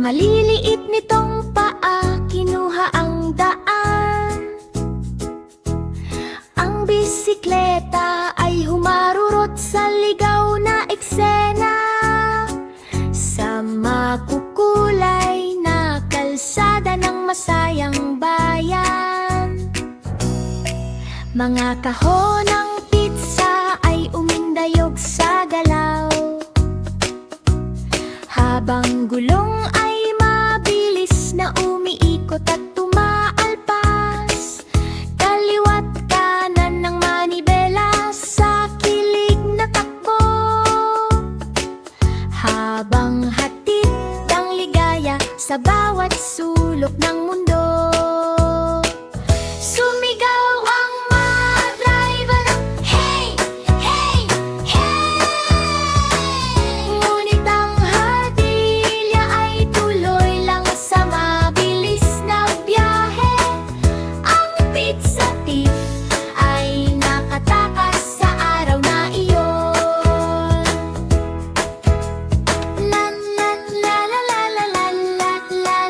maliliit nitong paa, kinuha ang daan. Ang bisikleta ay humarurot sa ligaw na eksena, sa makukulay na kalsada ng masayang bayan. Mga kahon ng pizza ay umindayog sa galaw, habang gulong ay mabilis na umiikot at tumaalpas. Kaliwa't kanan ng manibela sa kilig na takbo, habang hatid ang ligaya sa bawat sulok ng mundo. Sumigaw ang mga driver, hey, hey, hey! Ngunit ang hardilya ay tuloy lang sa mabilis na biyahe. Ang pizza thief ay nakatakas sa araw na iyon. La la la la la la la la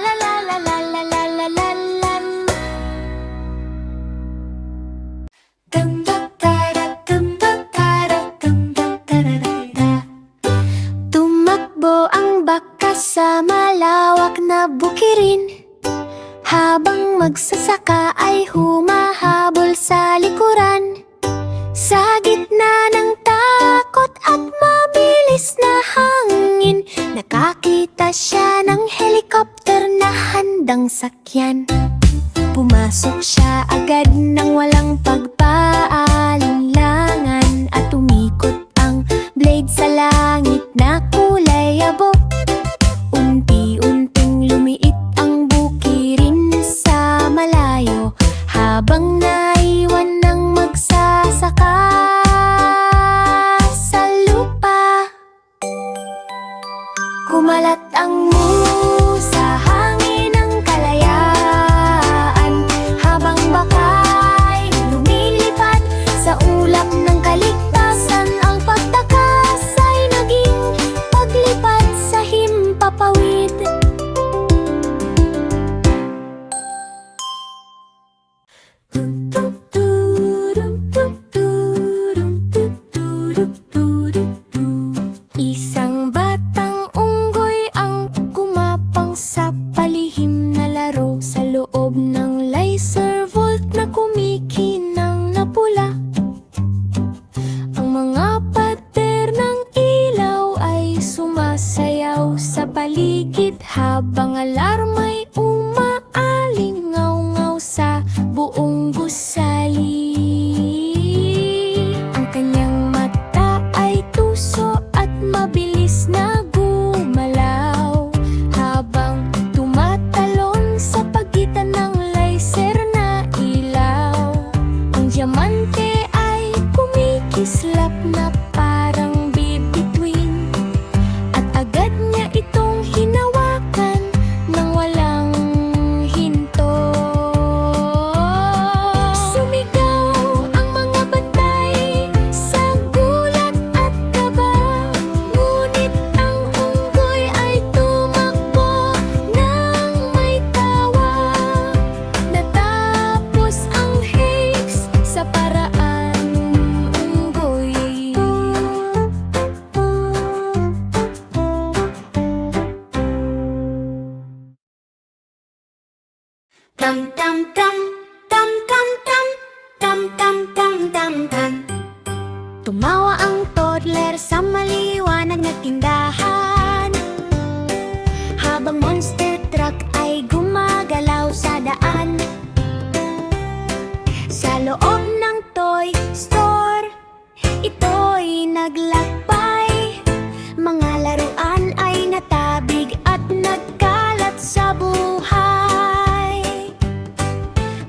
la la la la la la la la la la. Dum dum tara dum dum tara dum dum tararara. Tumakbo ang baka sa malawak na bukirin, habang magsasaka ay humahabol sa likuran. Sa gitna ng takot at mabilis na hangin, nakakita siya ng helicopter na handang sakyan. Pumasok siya agad nang walang pagpaalinlangan, at umikot ang blade sa langit na kulay abo. Unti-unting lumiit ang bukirin sa malayo, habang naiwan ng magsasaka sa lupa. Kumalat ang musa, hangin ng kalayaan, habang bakay lumilipad sa ulap ng kaligtasan. Ang pagtakas ay naging paglipad sa himpapawid. Isang batang unggoy ang kumapang sa palihim na laro, sa loob ng laser vault na kumikinang na pula. Ang mga pader ng ilaw ay sumasayaw sa paligid, habang alarma'y umaalingaw-ngaw sa buong gusali. Ang kanyang mata ay tuso at mabilis na gumalaw, habang tumatalon sa pagitan ng laser na ilaw. Ang diamante ay kumikislap na parang bibituin, at agad niya itong hinawakan nang walang hinto. Sumigaw ang mga bantay sa gulat at kaba, ngunit ang unggoy ay tumakbo nang may tawa. Natapos ang hakes sa paraan unggoy. Tam tam tam tam tam tam tam tam tam tam tam. Tumawa ang toddler sa maliwanag na tindahan, habang monster truck ay gumagalaw sa daan. Sa loob ng toy store, ito'y naglakbay. Mga laruan ay natabig at nagkalat sa buhay.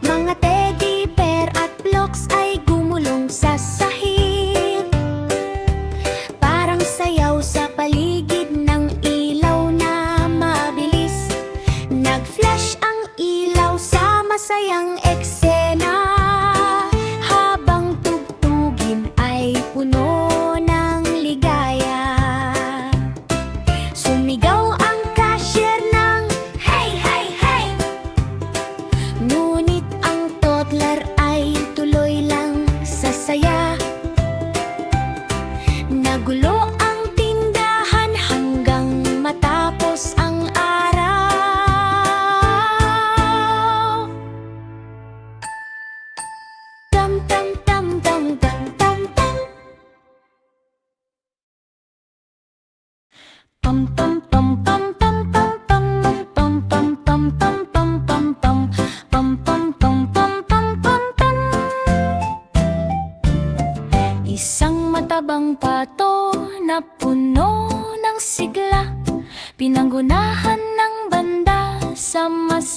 Mga teddy bear at blocks ay gumulong sa sahig, parang sayaw sa paligid ng ilaw na mabilis. Nag-flash ang ilaw sa masayang eksena, habang tugtugin ay puno ng ligaya. Sumigaw ang cashier ng